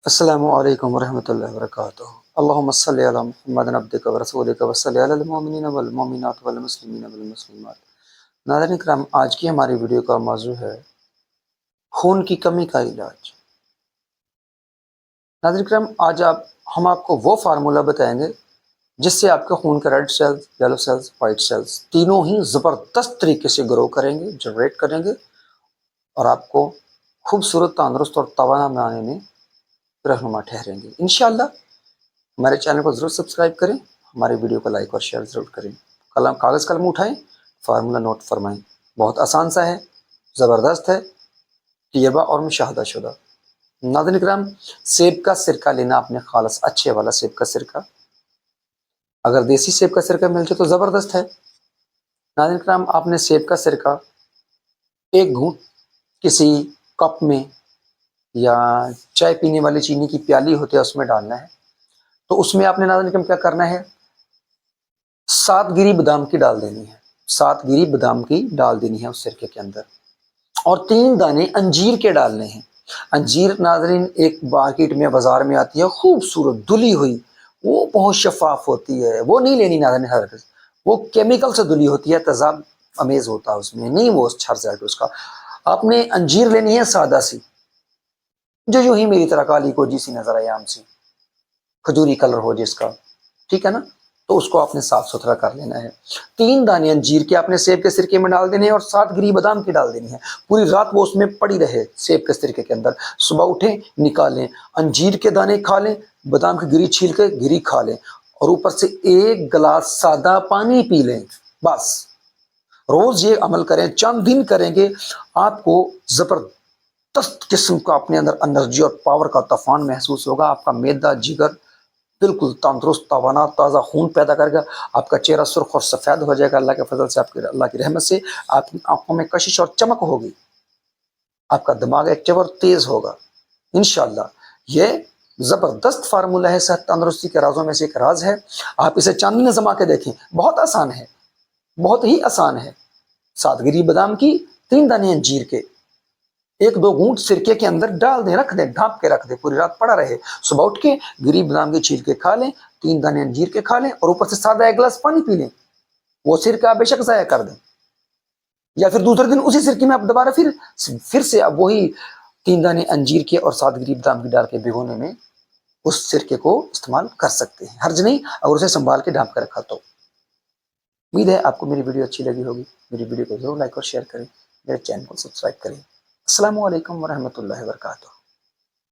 السلام علیکم ورحمۃ اللہ وبرکاتہ۔ اللہم صلی علی محمد عبدک و رسولک و صلی علی المؤمنین والمؤمنات والمسلمین والمسلمات۔ ناظرین کرام، آج کی ہماری ویڈیو کا موضوع ہے خون کی کمی کا علاج۔ ناظرین کرام، آج ہم آپ کو وہ فارمولہ بتائیں گے جس سے آپ کے خون کے red cells, yellow cells, white cells تینوں ہی زبردست طریقے سے گرو کریں گے، جنریٹ کریں گے اور آپ کو خوبصورت، تندرست اور توانا بنانے میں رہنما ٹھہریں گے انشاءاللہ۔ ہمارے چینل کو ضرور سبسکرائب کریں، ہماری ویڈیو کو لائک اور شیئر ضرور کریں، کاغذ قلم اٹھائیں، فارمولہ نوٹ فرمائیں۔ بہت آسان سا ہے، زبردست ہے، تجربہ اور مشاہدہ شدہ۔ ناظرین کرام، سیب کا سرکہ لینا اپنے خالص اچھے والا سیب کا سرکہ، اگر دیسی سیب کا سرکہ مل جائے تو زبردست ہے۔ ناظرین کرام، آپ نے سیب کا سرکہ ایک گھونٹ کسی کپ میں یا چائے پینے والی چینی کی پیالی ہوتی ہے اس میں ڈالنا ہے۔ تو اس میں آپ نے ناظرین کرام کیا کرنا ہے، 7 گری بادام کی ڈال دینی ہے، 7 گری بادام کی ڈال دینی ہے اس سرکے کے اندر، اور 3 دانے انجیر کے ڈالنے ہیں۔ انجیر ناظرین ایک مارکیٹ میں بازار میں آتی ہے خوبصورت دھلی ہوئی، وہ بہت شفاف ہوتی ہے، وہ نہیں لینی ناظرین، ہرگز وہ کیمیکل سے دھلی ہوتی ہے، تیزاب امیز ہوتا ہے اس میں، نہیں وہ اچھا رزلٹ اس کا۔ آپ نے انجیر لینی ہے سادہ سی، جو یوں ہی میری طرح کالی کو جیسی نظر آئے، عام سی کھجوری کلر ہو جس کا، ٹھیک ہے نا، تو اس کو آپ نے صاف ستھرا کر لینا ہے۔ 3 دانے انجیر کے آپ نے سیب کے سرکے میں ڈال دینے ہیں، اور 7 گری بادام کی ڈال دینی ہے۔ پوری رات وہ اس میں پڑی رہے سیب کے سرکے کے اندر، صبح اٹھیں نکالیں، انجیر کے دانے کھا لیں، بادام کی گری چھیل کے گری کھا لیں، اور اوپر سے 1 گلاس سادہ پانی پی لیں، بس۔ روز یہ عمل کریں، چند دن کریں گے، آپ کو زبردست قسم کا اپنے اندر انرجی اور پاور کا طوفان محسوس ہوگا۔ آپ کا معدہ، جگر بالکل تندرست، توانا، تازہ خون پیدا کرے گا، آپ کا چہرہ سرخ اور سفید ہو جائے گا اللہ کے فضل سے، اللہ کی رحمت سے۔ آپ کی آنکھوں میں کشش اور چمک ہوگی، آپ کا دماغ ایکٹیو اور تیز ہوگا انشاءاللہ۔ یہ زبردست فارمولہ ہے، صحت تندرستی کے رازوں میں سے ایک راز ہے۔ آپ اسے چاندنی میں زما کے دیکھیں، بہت آسان ہے، بہت ہی آسان ہے۔ 7 گری بادام کی، 3 دانے انجیر کے، 1-2 گھونٹ سرکے کے اندر ڈال دیں، رکھ دیں، ڈھانپ کے رکھ دیں، پوری رات پڑا رہے۔ صبح اٹھ کے گری بادام کے چھیل کے کھا لیں، 3 دانے انجیر کے کھا لیں، اور اوپر سے سادہ 1 گلاس پانی پی لیں۔ وہ سرکہ بے شک ضائع کر دیں، یا پھر دوسرے دن اسی سرکے میں آپ دوبارہ پھر سے اب وہی 3 دانے انجیر کے اور 7 گری بادام کی ڈال کے بھگونے میں اس سرکے کو استعمال کر سکتے ہیں، حرج نہیں اگر اسے سنبھال کے ڈھانپ کے رکھا تو۔ امید ہے آپ کو میری ویڈیو اچھی لگی ہوگی، میری ویڈیو کو ضرور لائک اور شیئر کریں، میرے چینل کو سبسکرائب کریں۔ السلام علیکم ورحمۃ اللہ وبرکاتہ۔